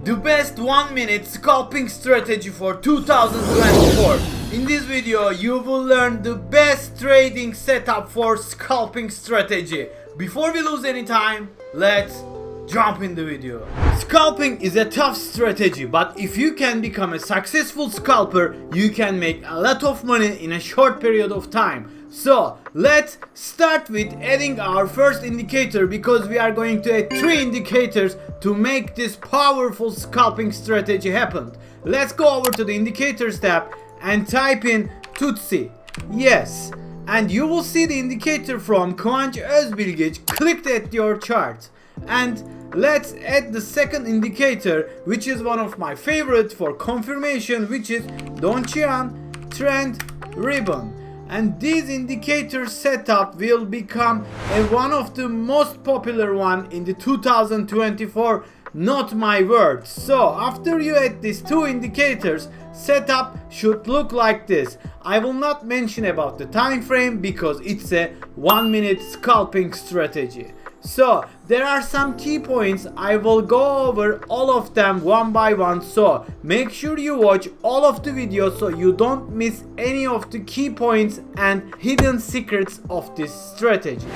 The best 1 minute scalping strategy for 2024. In this video you will learn the best trading setup for scalping strategy. Before we lose any time, let's jump in the video. Scalping is a tough strategy, but if you can become a successful scalper, you can make a lot of money in a short period of time. So let's start with adding our first indicator, because we are going to add 3 indicators to make this powerful scalping strategy happen. Let's go over to the indicators tab and type in Tutsi. Yes, and you will see the indicator from Kıvanç Özbilgiç clicked at your chart. And let's add the second indicator, which is one of my favorite for confirmation, which is Donchian Trend Ribbon. And this indicator setup will become one of the most popular one in the 2024, not my words. So after you add these 2 indicators, setup should look like this. I will not mention about the time frame because it's a 1 minute scalping strategy. So there are some key points. I will go over all of them one by one, so make sure you watch all of the videos so you don't miss any of the key points and hidden secrets of this strategy.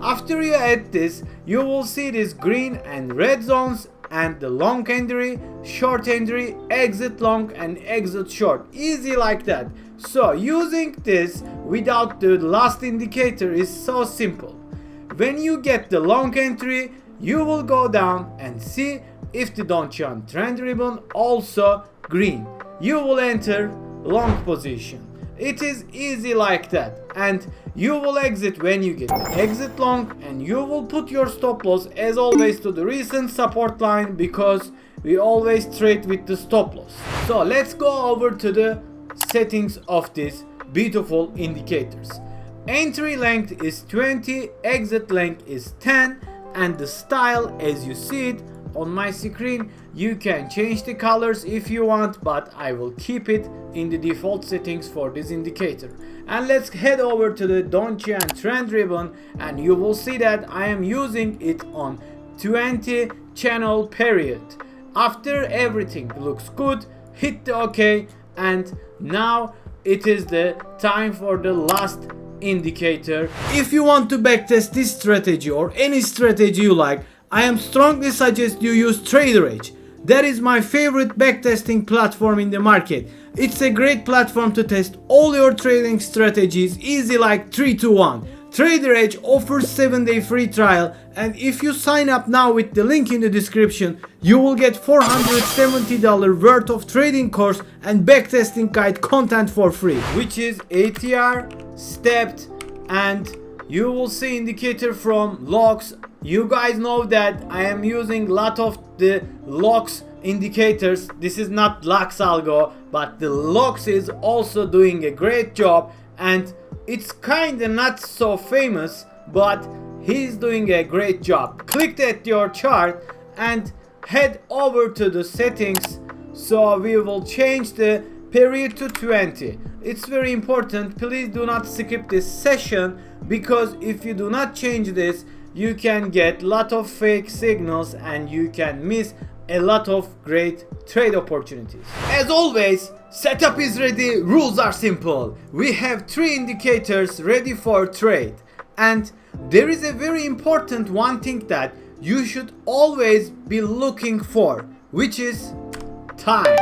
After you add this, you will see these green and red zones and the long entry, short entry, exit long and exit short. Easy like that. So using this without the last indicator is so simple. When you get the long entry, you will go down and see if the Donchian trend ribbon also green. You will enter long position. It is easy like that. And you will exit when you get the exit long, and you will put your stop loss as always to the recent support line, because we always trade with the stop loss. So let's go over to the settings of these beautiful indicators. Entry length is 20, exit length is 10, and the style, as you see it on my screen, you can change the colors if you want, but I will keep it in the default settings for this indicator. And let's head over to the Donchian trend ribbon, and you will see that I am using it on 20 channel period. After everything looks good, hit the OK, and now it is the time for the last indicator. If you want to backtest this strategy or any strategy you like, I am strongly suggest you use Trader Edge. That is my favorite backtesting platform in the market. It's a great platform to test all your trading strategies easy like 3 to 1. Trader Edge offers 7-day free trial, and if you sign up now with the link in the description, you will get $470 worth of trading course and backtesting guide content for free, which is ATR, stepped, and you will see indicator from logs. You guys know that I am using lot of the logs indicators. This is not Lux algo, but the logs is also doing a great job, and it's kinda not so famous, but he's doing a great job. Click at your chart and head over to the settings. So we will change the period to 20. It's very important. Please do not skip this session, because if you do not change this, you can get lot of fake signals and you can miss a lot of great trade opportunities. As always, setup is ready, rules are simple. We have 3 indicators ready for trade, and there is a very important one thing that you should always be looking for, which is time.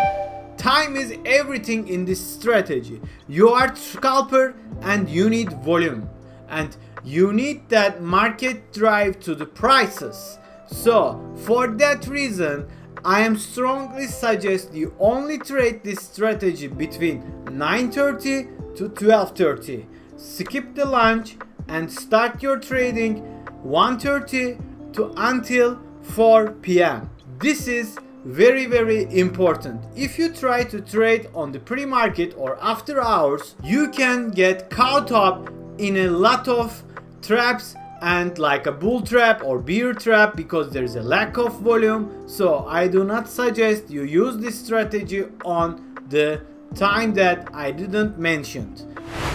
Time is everything in this strategy. You are scalper and you need volume, and you need that market drive to the prices. So for that reason, I am strongly suggest you only trade this strategy between 9:30 to 12:30. Skip the lunch and start your trading 1:30 to until 4 p.m. This is very important. If you try to trade on the pre-market or after hours, you can get caught up in a lot of traps, and like a bull trap or bear trap, because there is a lack of volume. So I do not suggest you use this strategy on the time that I didn't mention.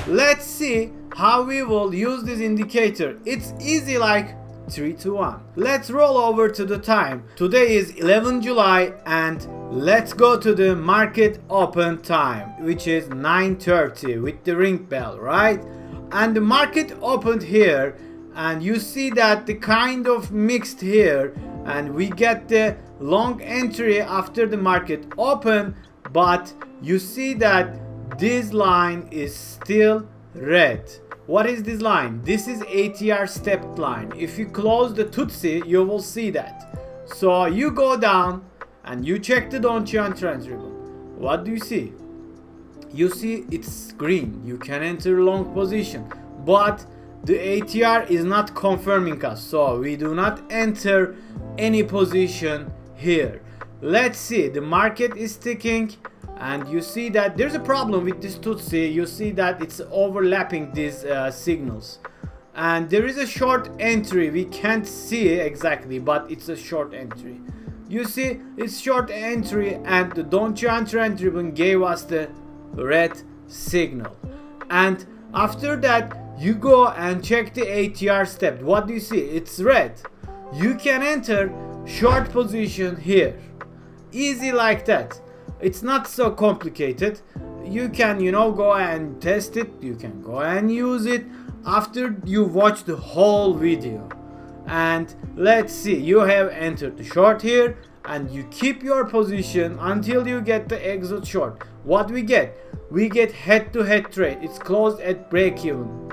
Let's see how we will use this indicator. It's easy like 3 to 1. Let's roll over to the time. Today is 11 July and let's go to the market open time, which is 9:30 with the ring bell, right? And the market opened here, and you see that the kind of mixed here, and we get the long entry after the market open, but you see that this line is still red. What is this line? This is ATR stepped line. If you close the Tutsi, you will see that. So you go down and you check the Donchian trend ribbon. What do you see? You see it's green. You can enter long position, but the ATR is not confirming us, so we do not enter any position here. Let's see, the market is ticking, and you see that there's a problem with this Tutsi. You see that it's overlapping these signals, and there is a short entry. We can't see it exactly, but it's a short entry. You see it's short entry, and the Donchian trend ribbon gave us the red signal. And after that you go and check the ATR step. What do you see? It's red. You can enter short position here, easy like that. It's not so complicated. You can, go and test it. You can go and use it after you watch the whole video. And let's see, you have entered the short here, and you keep your position until you get the exit short. What we get? We get head-to-head trade. It's closed at break-even.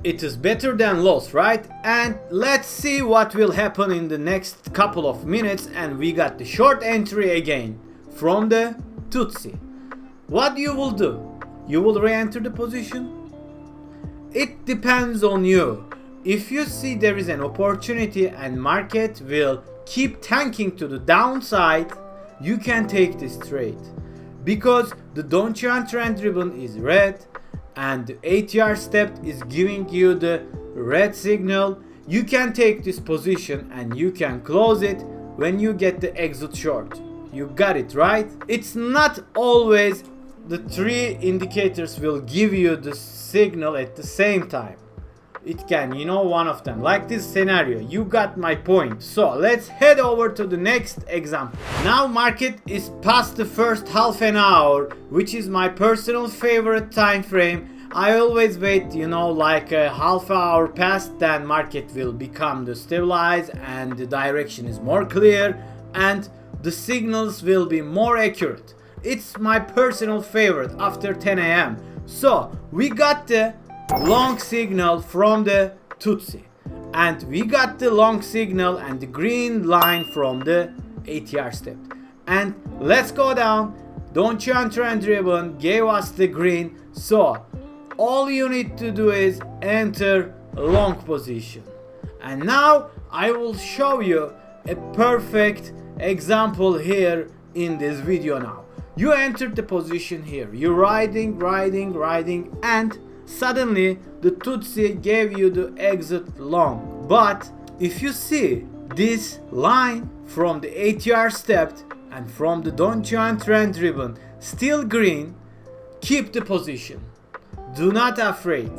It is better than loss, right? And let's see what will happen in the next couple of minutes. And we got the short entry again from the Tutsi. What you will do? You will re-enter the position? It depends on you. If you see there is an opportunity and market will keep tanking to the downside, you can take this trade, because the Donchian trend ribbon is red and the ATR step is giving you the red signal. You can take this position and you can close it when you get the exit short. You got it, right? It's not always the three indicators will give you the signal at the same time. It can, one of them, like this scenario. You got my point. So let's head over to the next example. Now market is past the first half an hour, which is my personal favorite time frame. I always wait, like a half hour past, then market will become the stabilize and the direction is more clear and the signals will be more accurate. It's my personal favorite after 10 a.m. So we got the long signal from the Tutsi, and we got the long signal and the green line from the ATR step. And let's go down. Donchian trend ribbon gave us the green, so all you need to do is enter long position. And now I will show you a perfect example here in this video. Now you entered the position here, you're riding, and suddenly the Tutsi gave you the exit long. But if you see this line from the ATR step and from the Donchian trend ribbon still green, keep the position. Do not afraid.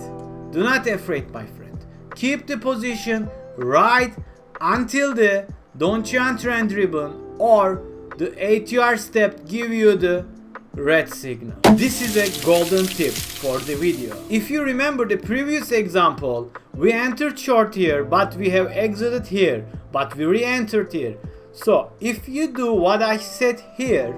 Do not afraid, my friend. Keep the position right until the Donchian trend ribbon or the ATR step give you the red signal. This is a golden tip for the video. If you remember the previous example, we entered short here, but we have exited here, but we re-entered here. So if you do what I said here,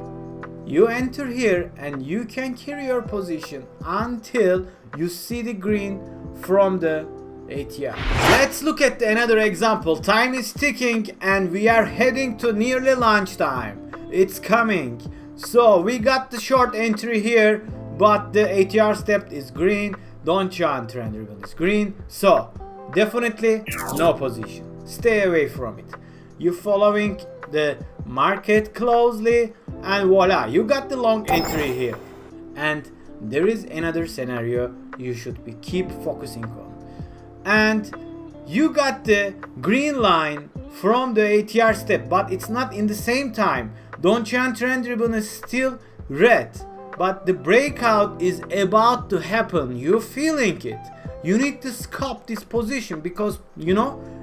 you enter here and you can carry your position until you see the green from the ATR. Let's look at another example. Time is ticking and we are heading to nearly lunchtime. It's coming. So we got the short entry here, but the ATR step is green, Donchian trend ribbon is green, so definitely no position. Stay away from it. You're following the market closely, and voila, you got the long entry here. And there is another scenario you should keep focusing on. And you got the green line from the ATR step, but it's not in the same time. Donchian trend ribbon is still red, but the breakout is about to happen. You're feeling it. You need to scalp this position because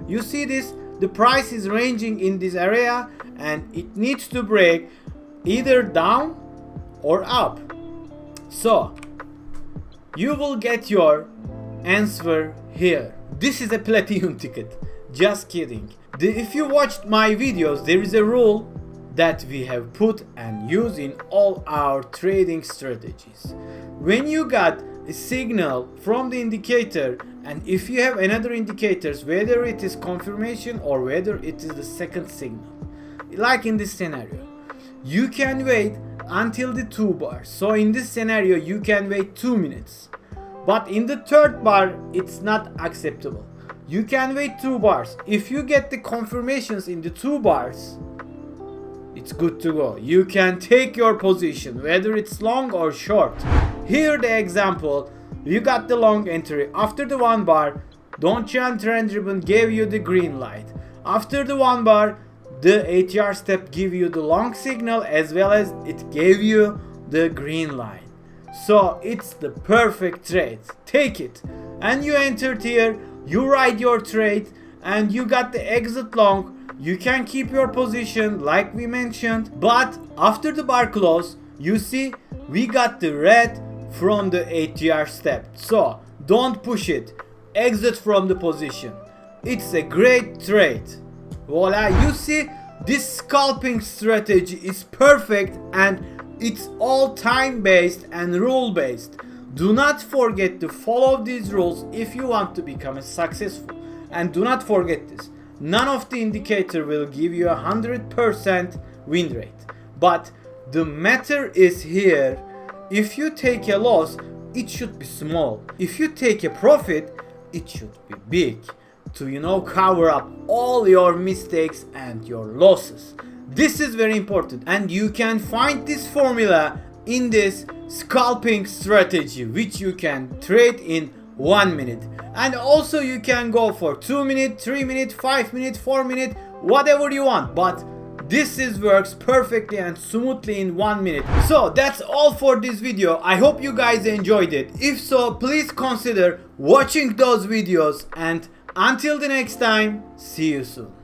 You see this, the price is ranging in this area and it needs to break either down or up. So you will get your answer here. This is a platinum ticket. Just kidding. If you watched my videos, there is a rule that we have put and use in all our trading strategies. When you got a signal from the indicator, and if you have another indicators, whether it is confirmation or whether it is the second signal, like in this scenario, you can wait until the 2 bars. So in this scenario you can wait 2 minutes, but in the third bar it's not acceptable. You can wait 2 bars. If you get the confirmations in the 2 bars, it's good to go. You can take your position, whether it's long or short. Here the example, you got the long entry. After the 1 bar, Don't Chant Trend Ribbon gave you the green light. After the 1 bar, the ATR step give you the long signal as well as it gave you the green line. So it's the perfect trade. Take it. And you entered here, you write your trade and you got the exit long. You can keep your position like we mentioned, but after the bar close, you see we got the red from the ATR step. So don't push it. Exit from the position. It's a great trade. Voila, you see this scalping strategy is perfect and it's all time based and rule based. Do not forget to follow these rules if you want to become successful. And do not forget this. None of the indicator will give you 100% win rate. But the matter is here, if you take a loss, it should be small. If you take a profit, it should be big. To cover up all your mistakes and your losses. This is very important, and you can find this formula in this scalping strategy, which you can trade in 1 minute. And also you can go for 2 minutes, 3 minutes, 5 minutes, 4 minutes, whatever you want, but this works perfectly and smoothly in 1 minute. So that's all for this video. I hope you guys enjoyed it. If so, please consider watching those videos, and until the next time, see you soon.